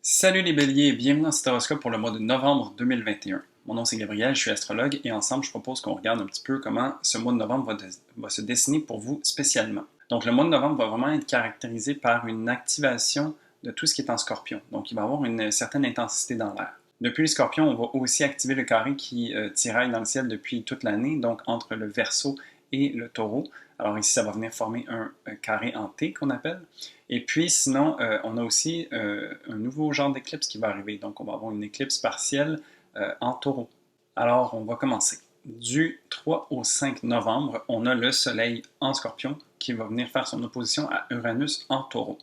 Salut les béliers et bienvenue dans cet horoscope pour le mois de novembre 2021. Mon nom c'est Gabriel, je suis astrologue et ensemble je propose qu'on regarde un petit peu comment ce mois de novembre va se dessiner pour vous spécialement. Donc le mois de novembre va vraiment être caractérisé par une activation de tout ce qui est en scorpion. Donc il va y avoir une certaine intensité dans l'air. Depuis le scorpion, on va aussi activer le carré qui tiraille dans le ciel depuis toute l'année, donc entre le Verseau et le Taureau. Alors ici, ça va venir former un carré en T qu'on appelle. Et puis sinon, on a aussi un nouveau genre d'éclipse qui va arriver. Donc on va avoir une éclipse partielle en Taureau. Alors on va commencer. Du 3 au 5 novembre, on a le Soleil en Scorpion qui va venir faire son opposition à Uranus en Taureau.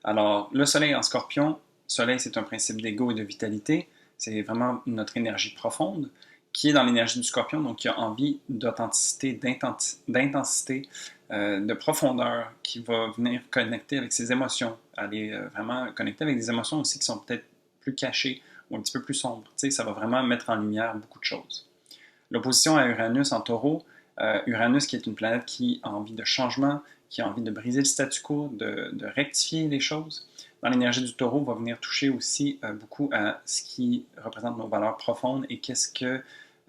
Alors le Soleil en Scorpion, Soleil c'est un principe d'ego et de vitalité. C'est vraiment notre énergie profonde qui est dans l'énergie du Scorpion, donc qui a envie d'authenticité, d'intensité, de profondeur, qui va venir connecter avec ses émotions, aller vraiment connecter avec des émotions aussi qui sont peut-être plus cachées ou un petit peu plus sombres. Tu sais, ça va vraiment mettre en lumière beaucoup de choses. L'opposition à Uranus en Taureau, Uranus qui est une planète qui a envie de changement, qui a envie de briser le statu quo, de rectifier les choses. Dans l'énergie du Taureau, va venir toucher aussi beaucoup à ce qui représente nos valeurs profondes et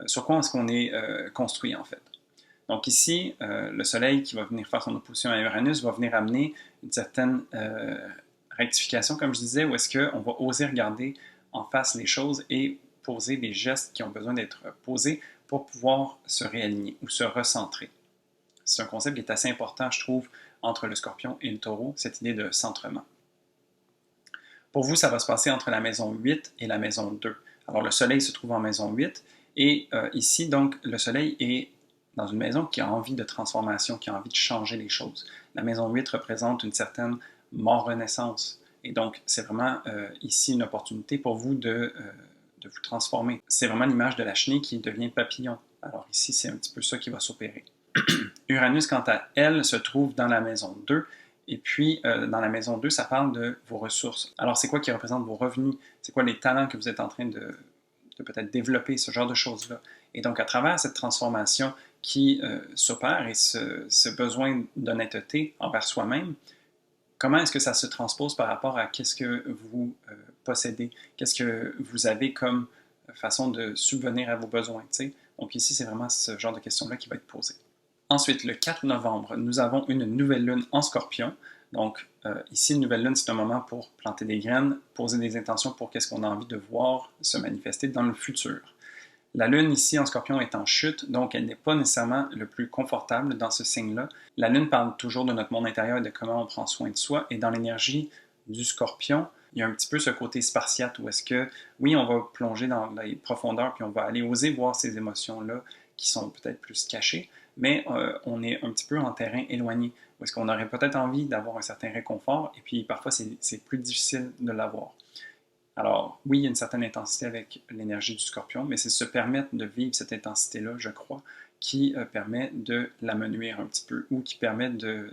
sur quoi est-ce qu'on est construit en fait. Donc ici, le Soleil qui va venir faire son opposition à Uranus va venir amener une certaine rectification, comme je disais, où est-ce qu'on va oser regarder en face les choses et poser des gestes qui ont besoin d'être posés pour pouvoir se réaligner ou se recentrer. C'est un concept qui est assez important, je trouve, entre le Scorpion et le Taureau, cette idée de centrement. Pour vous, ça va se passer entre la maison 8 et la maison 2. Alors, le Soleil se trouve en maison 8 et ici, donc, le Soleil est dans une maison qui a envie de transformation, qui a envie de changer les choses. La maison 8 représente une certaine mort-renaissance. Et donc, c'est vraiment ici une opportunité pour vous de vous transformer. C'est vraiment l'image de la chenille qui devient papillon. Alors ici, c'est un petit peu ça qui va s'opérer. Uranus, quant à elle, se trouve dans la maison 2. Et puis, dans la maison 2, ça parle de vos ressources. Alors, c'est quoi qui représente vos revenus? C'est quoi les talents que vous êtes en train de peut-être développer, ce genre de choses-là? Et donc, à travers cette transformation qui s'opère et ce besoin d'honnêteté envers soi-même, comment est-ce que ça se transpose par rapport à qu'est-ce que vous possédez? Qu'est-ce que vous avez comme façon de subvenir à vos besoins? T'sais? Donc ici, c'est vraiment ce genre de questions-là qui va être posée. Ensuite, le 4 novembre, nous avons une nouvelle lune en Scorpion. Donc ici, une nouvelle lune, c'est un moment pour planter des graines, poser des intentions pour qu'est-ce qu'on a envie de voir se manifester dans le futur. La Lune ici en Scorpion est en chute, donc elle n'est pas nécessairement le plus confortable dans ce signe-là. La Lune parle toujours de notre monde intérieur et de comment on prend soin de soi. Et dans l'énergie du Scorpion, il y a un petit peu ce côté spartiate où est-ce que, oui, on va plonger dans les profondeurs puis on va aller oser voir ces émotions-là qui sont peut-être plus cachées, mais on est un petit peu en terrain éloigné où est-ce qu'on aurait peut-être envie d'avoir un certain réconfort et puis parfois c'est plus difficile de l'avoir. Alors, oui, il y a une certaine intensité avec l'énergie du Scorpion, mais c'est se permettre de vivre cette intensité-là, je crois, qui permet de l'amenuire un petit peu ou qui permet de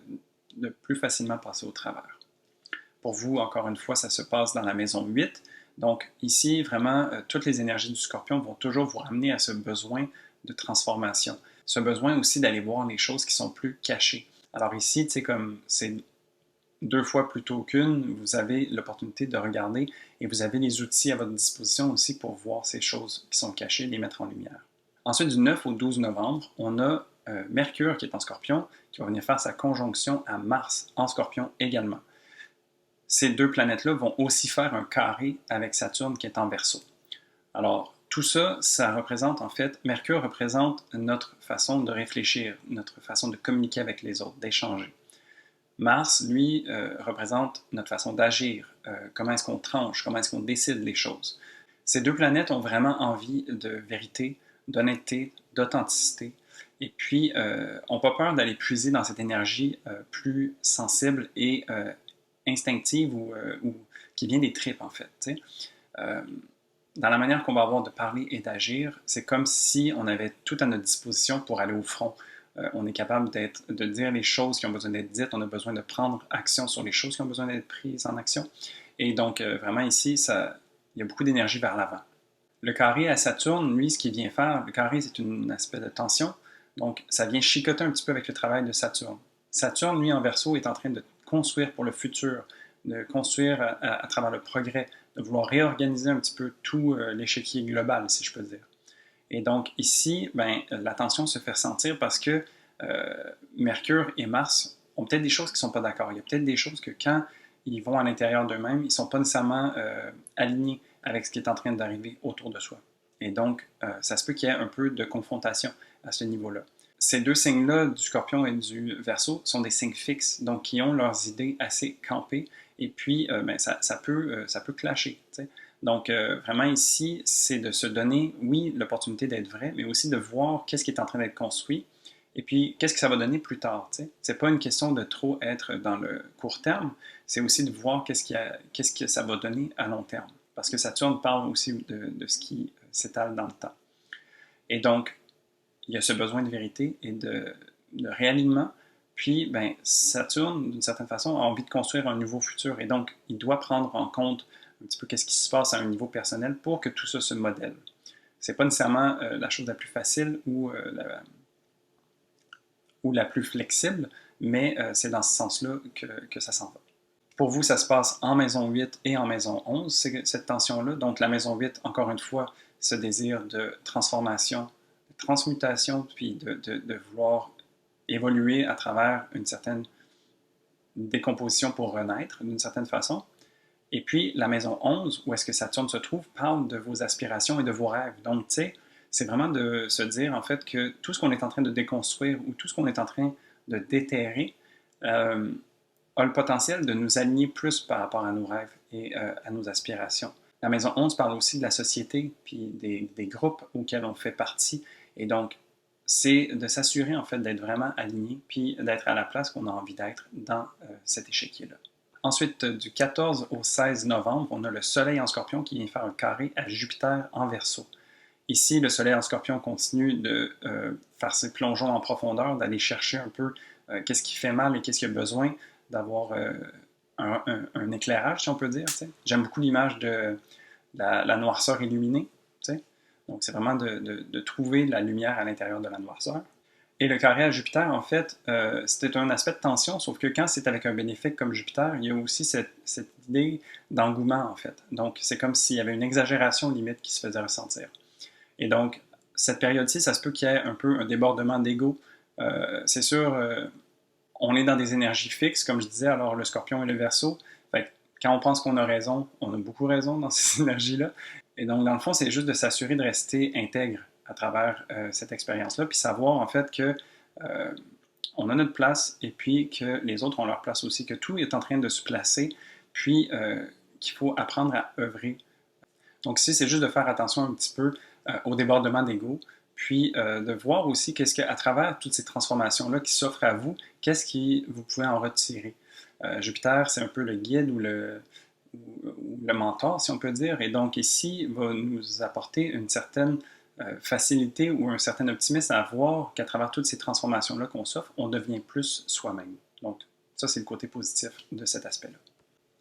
plus facilement passer au travers. Pour vous, encore une fois, ça se passe dans la maison 8. Donc, ici, vraiment, toutes les énergies du Scorpion vont toujours vous ramener à ce besoin de transformation, ce besoin aussi d'aller voir les choses qui sont plus cachées. Alors ici, tu sais, comme c'est 2 fois plutôt qu'une, vous avez l'opportunité de regarder et vous avez les outils à votre disposition aussi pour voir ces choses qui sont cachées, les mettre en lumière. Ensuite, du 9 au 12 novembre, on a Mercure qui est en Scorpion, qui va venir faire sa conjonction à Mars en Scorpion également. Ces deux planètes-là vont aussi faire un carré avec Saturne qui est en Verseau. Alors, tout ça, ça représente en fait, Mercure représente notre façon de réfléchir, notre façon de communiquer avec les autres, d'échanger. Mars, lui, représente notre façon d'agir, comment est-ce qu'on tranche, comment est-ce qu'on décide les choses. Ces deux planètes ont vraiment envie de vérité, d'honnêteté, d'authenticité, et puis n'ont pas peur d'aller puiser dans cette énergie plus sensible et instinctive ou qui vient des tripes, en fait. Dans la manière qu'on va avoir de parler et d'agir, c'est comme si on avait tout à notre disposition pour aller au front. On est capable de dire les choses qui ont besoin d'être dites, on a besoin de prendre action sur les choses qui ont besoin d'être prises en action. Et donc, vraiment ici, il y a beaucoup d'énergie vers l'avant. Le carré à Saturne, lui, ce qu'il vient faire, le carré, c'est un aspect de tension, donc ça vient chicoter un petit peu avec le travail de Saturne. Saturne, lui, en Verseau, est en train de construire pour le futur, de construire à travers le progrès, de vouloir réorganiser un petit peu tout l'échiquier global, si je peux dire. Et donc ici, ben, la tension se fait ressentir parce que Mercure et Mars ont peut-être des choses qui ne sont pas d'accord. Il y a peut-être des choses que quand ils vont à l'intérieur d'eux-mêmes, ils ne sont pas nécessairement alignés avec ce qui est en train d'arriver autour de soi. Et donc, ça se peut qu'il y ait un peu de confrontation à ce niveau-là. Ces deux signes-là, du Scorpion et du Verseau, sont des signes fixes, donc qui ont leurs idées assez campées, et puis ben, ça peut clasher. T'sais. Donc, vraiment ici, c'est de se donner, oui, l'opportunité d'être vrai, mais aussi de voir qu'est-ce qui est en train d'être construit, et puis qu'est-ce que ça va donner plus tard. C'est pas une question de trop être dans le court terme, c'est aussi de voir qu'est-ce que ça va donner à long terme. Parce que Saturne parle aussi de ce qui s'étale dans le temps. Et donc, il y a ce besoin de vérité et de réalignement. Puis, ben, Saturne, d'une certaine façon, a envie de construire un nouveau futur. Et donc, il doit prendre en compte un petit peu qu'est-ce qui se passe à un niveau personnel pour que tout ça se modèle. C'est pas nécessairement la chose la plus facile ou la plus flexible, mais c'est dans ce sens-là que ça s'en va. Pour vous, ça se passe en maison 8 et en maison 11, cette tension-là. Donc, la maison 8, encore une fois, ce désir de transformation, de transmutation, puis de vouloir évoluer à travers une certaine décomposition pour renaître, d'une certaine façon. Et puis, la maison 11, où est-ce que Saturne se trouve, parle de vos aspirations et de vos rêves. Donc, tu sais, c'est vraiment de se dire, en fait, que tout ce qu'on est en train de déconstruire ou tout ce qu'on est en train de déterrer a le potentiel de nous aligner plus par rapport à nos rêves et à nos aspirations. La maison 11 parle aussi de la société, puis des groupes auxquels on fait partie. Et donc, c'est de s'assurer, en fait, d'être vraiment aligné, puis d'être à la place qu'on a envie d'être dans cet échiquier-là. Ensuite, du 14 au 16 novembre, on a le Soleil en Scorpion qui vient faire un carré à Jupiter en Verseau. Ici, le Soleil en Scorpion continue de faire ses plongeons en profondeur, d'aller chercher un peu qu'est-ce qui fait mal et qu'est-ce qu'il y a besoin d'avoir un éclairage, si on peut dire. T'sais. J'aime beaucoup l'image de la noirceur illuminée. T'sais. Donc, c'est vraiment de trouver la lumière à l'intérieur de la noirceur. Et le carré à Jupiter, en fait, c'était un aspect de tension, sauf que quand c'est avec un bénéfique comme Jupiter, il y a aussi cette idée d'engouement, en fait. Donc, c'est comme s'il y avait une exagération limite qui se faisait ressentir. Et donc, cette période-ci, ça se peut qu'il y ait un peu un débordement d'ego. C'est sûr, on est dans des énergies fixes, comme je disais, alors le Scorpion et le Verseau. Fait que quand on pense qu'on a raison, on a beaucoup raison dans ces énergies-là. Et donc, dans le fond, c'est juste de s'assurer de rester intègre à travers cette expérience-là, puis savoir en fait que on a notre place et puis que les autres ont leur place aussi, que tout est en train de se placer, puis qu'il faut apprendre à œuvrer. Donc ici, c'est juste de faire attention un petit peu au débordement d'ego, puis de voir aussi qu'est-ce qu'à travers toutes ces transformations-là qui s'offrent à vous, qu'est-ce que vous pouvez en retirer. Jupiter, c'est un peu le guide ou le mentor, si on peut dire, et donc ici, va nous apporter une certaine facilité ou un certain optimisme à voir qu'à travers toutes ces transformations-là qu'on s'offre, on devient plus soi-même. Donc, ça, c'est le côté positif de cet aspect-là.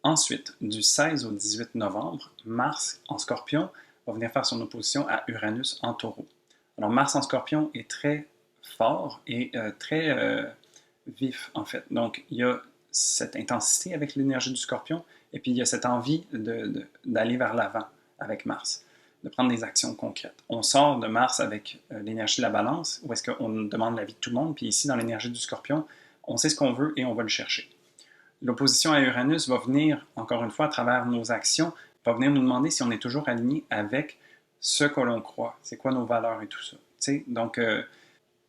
Ensuite, du 16 au 18 novembre, Mars en Scorpion va venir faire son opposition à Uranus en Taureau. Alors, Mars en Scorpion est très fort et très vif, en fait. Donc, il y a cette intensité avec l'énergie du Scorpion, et puis il y a cette envie d'aller vers l'avant avec Mars, de prendre des actions concrètes. On sort de Mars avec l'énergie de la Balance, où est-ce qu'on demande l'avis de tout le monde, puis ici, dans l'énergie du Scorpion, on sait ce qu'on veut et on va le chercher. L'opposition à Uranus va venir, encore une fois, à travers nos actions, va venir nous demander si on est toujours aligné avec ce que l'on croit, c'est quoi nos valeurs et tout ça.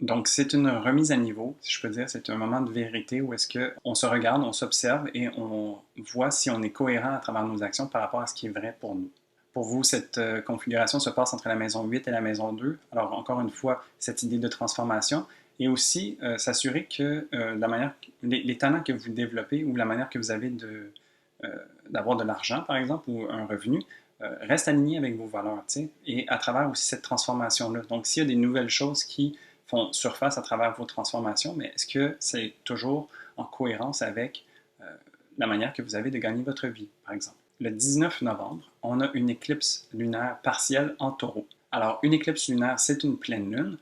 Donc, c'est une remise à niveau, si je peux dire. C'est un moment de vérité où est-ce qu'on se regarde, on s'observe et on voit si on est cohérent à travers nos actions par rapport à ce qui est vrai pour nous. Pour vous, cette configuration se passe entre la maison 8 et la maison 2. Alors, encore une fois, cette idée de transformation et aussi s'assurer que la manière, les talents que vous développez ou la manière que vous avez d'avoir de l'argent, par exemple, ou un revenu, reste aligné avec vos valeurs, et à travers aussi cette transformation-là. Donc, s'il y a des nouvelles choses qui font surface à travers vos transformations, mais est-ce que c'est toujours en cohérence avec la manière que vous avez de gagner votre vie, par exemple? Le 19 novembre, on a une éclipse lunaire partielle en Taureau. Alors, une éclipse lunaire, c'est une pleine lune,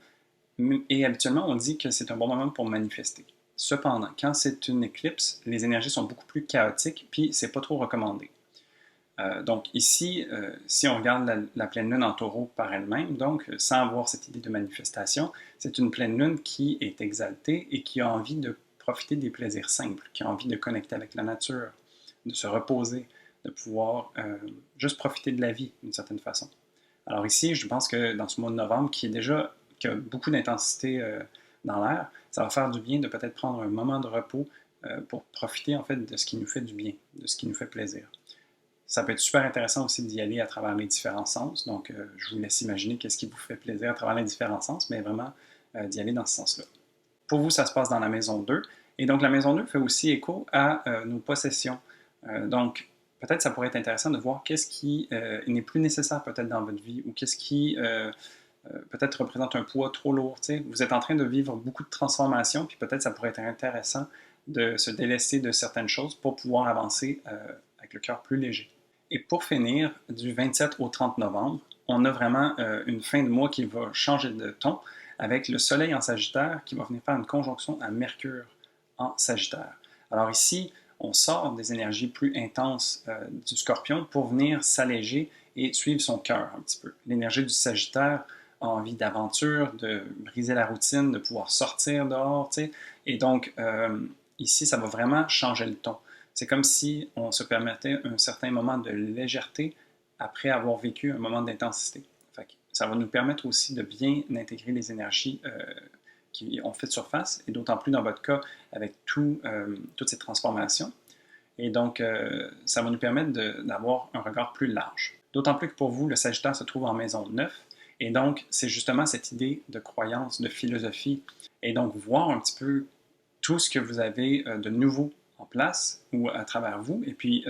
et habituellement, on dit que c'est un bon moment pour manifester. Cependant, quand c'est une éclipse, les énergies sont beaucoup plus chaotiques, puis c'est pas trop recommandé. Donc ici, si on regarde la pleine lune en taureau par elle-même, donc sans avoir cette idée de manifestation, c'est une pleine lune qui est exaltée et qui a envie de profiter des plaisirs simples, qui a envie de connecter avec la nature, de se reposer, de pouvoir juste profiter de la vie d'une certaine façon. Alors ici, je pense que dans ce mois de novembre, qui a beaucoup d'intensité dans l'air, ça va faire du bien de peut-être prendre un moment de repos pour profiter en fait de ce qui nous fait du bien, de ce qui nous fait plaisir. Ça peut être super intéressant aussi d'y aller à travers les différents sens. Donc, je vous laisse imaginer qu'est-ce qui vous fait plaisir à travers les différents sens, mais vraiment d'y aller dans ce sens-là. Pour vous, ça se passe dans la maison 2. Et donc, la maison 2 fait aussi écho à nos possessions. Donc, peut-être ça pourrait être intéressant de voir qu'est-ce qui n'est plus nécessaire peut-être dans votre vie ou qu'est-ce qui peut-être représente un poids trop lourd. T'sais. Vous êtes en train de vivre beaucoup de transformations, puis peut-être ça pourrait être intéressant de se délester de certaines choses pour pouvoir avancer avec le cœur plus léger. Et pour finir, du 27 au 30 novembre, on a vraiment une fin de mois qui va changer de ton avec le Soleil en Sagittaire qui va venir faire une conjonction à Mercure en Sagittaire. Alors ici, on sort des énergies plus intenses du Scorpion pour venir s'alléger et suivre son cœur un petit peu. L'énergie du Sagittaire a envie d'aventure, de briser la routine, de pouvoir sortir dehors, tu sais. Et donc, ici, ça va vraiment changer le ton. C'est comme si on se permettait un certain moment de légèreté après avoir vécu un moment d'intensité. Ça va nous permettre aussi de bien intégrer les énergies qui ont fait surface, et d'autant plus dans votre cas avec toutes ces transformations. Et donc, ça va nous permettre d'avoir un regard plus large. D'autant plus que pour vous, le Sagittaire se trouve en maison 9, et donc c'est justement cette idée de croyance, de philosophie, et donc voir un petit peu tout ce que vous avez de nouveau en place ou à travers vous, et puis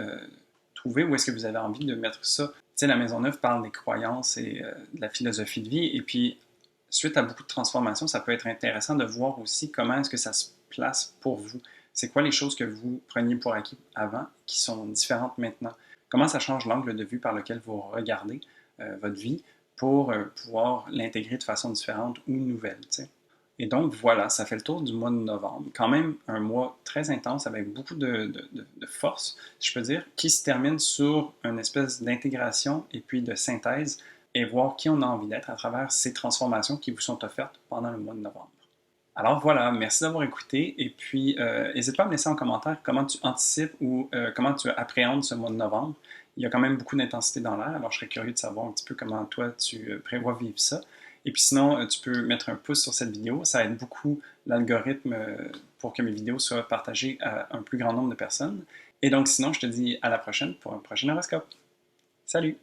trouver où est-ce que vous avez envie de mettre ça. Tu sais, la Maison Neuve parle des croyances et de la philosophie de vie, et puis suite à beaucoup de transformations, ça peut être intéressant de voir aussi comment est-ce que ça se place pour vous. C'est quoi les choses que vous preniez pour acquis avant qui sont différentes maintenant? Comment ça change l'angle de vue par lequel vous regardez votre vie pour pouvoir l'intégrer de façon différente ou nouvelle, tu sais. Et donc, voilà, ça fait le tour du mois de novembre. Quand même un mois très intense avec beaucoup de force, si je peux dire, qui se termine sur une espèce d'intégration et puis de synthèse et voir qui on a envie d'être à travers ces transformations qui vous sont offertes pendant le mois de novembre. Alors voilà, merci d'avoir écouté et puis n'hésite pas à me laisser en commentaire comment tu anticipes ou comment tu appréhendes ce mois de novembre. Il y a quand même beaucoup d'intensité dans l'air, alors je serais curieux de savoir un petit peu comment toi tu prévois vivre ça. Et puis sinon, tu peux mettre un pouce sur cette vidéo, ça aide beaucoup l'algorithme pour que mes vidéos soient partagées à un plus grand nombre de personnes. Et donc sinon, je te dis à la prochaine pour un prochain horoscope. Salut!